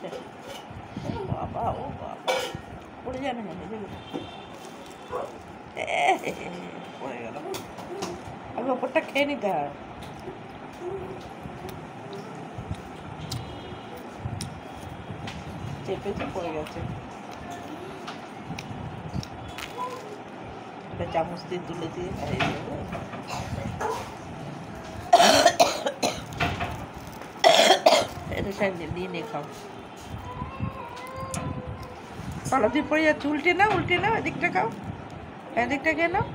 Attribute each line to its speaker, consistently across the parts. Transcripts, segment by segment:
Speaker 1: যাচ্ছে। ও বাবা, ও বাবা, পড়ে যায় না কেন? পড়ে গেল। আগে ওপরটা খেয়ে নিতে হয়। চেপেছে, পড়ে গেছে। একটা চামচ দিয়ে তুলে দিয়ে খাইয়ে দেবো। এটা স্যান্ডেল দিয়ে নিয়ে খাও। তলা দিয়ে পড়ে যাচ্ছে। উল্টে নাও, উল্টে নাও, এদিকটা খাও, এদিকটা খেয়ে নাও।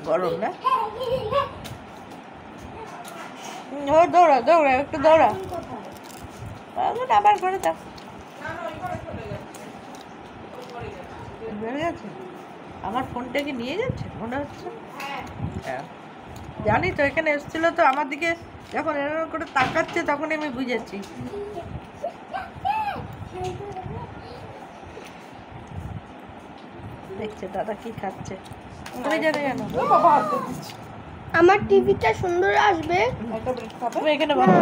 Speaker 1: গরম না? ও দৌড়া, দৌড়া, একটু দৌড়া। আবার করে দাও। বেড়ে গেছে। আমার ফোনটা কি নিয়ে যাচ্ছে মনে হচ্ছে? হ্যাঁ, জানি তো। এখানে এসেছিল তো আমার দিকে, যখন এরকম করে তাকাচ্ছে তখন আমি বুঝেছি। দেখছে দাদা কি খাচ্ছে। তুমি জানো জানো
Speaker 2: আমার টিভিটা সুন্দর আসবে।
Speaker 1: তুমি এখানে বসো।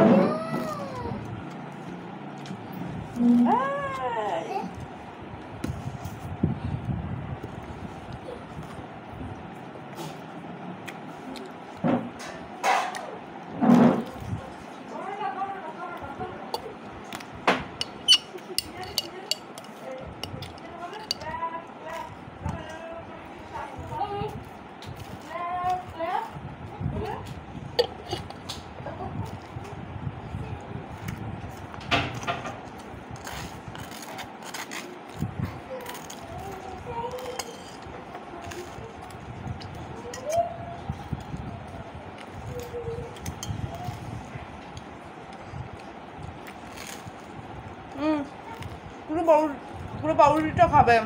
Speaker 1: পুরো পাউরুটিটা খাবে।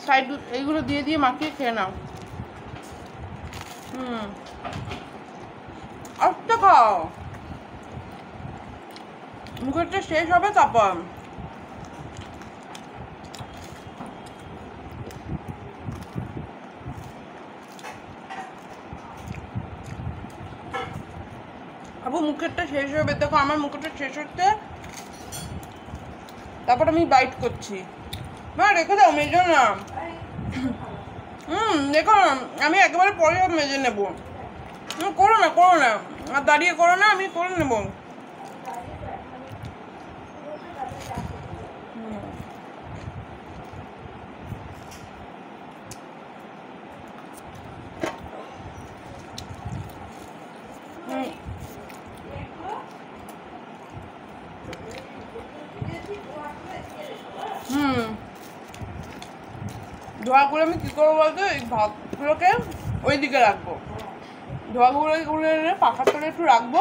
Speaker 1: সাইড এইগুলো দিয়ে দিয়ে মাখিয়ে খেয়ে নাও। আচ্ছা খাও, মুখেরটা শেষ হবে তারপর। আবু মুখেরটা শেষ হবে, দেখো আমার মুখেরটা শেষ হচ্ছে, তারপর আমি বাইট করছি। মা রেখে দাও, মেজো না। দেখো আমি একেবারে পরে মেজে নেবো। করো না, করো না, আর দাঁড়িয়ে করো না, আমি করে নেবো। ধোয়াগুলো আমি কী করবো বলতো, এই ভাতগুলোকে ওই দিকে রাখবো। ধোয়াগুলো পাখার তলে একটু রাখবো।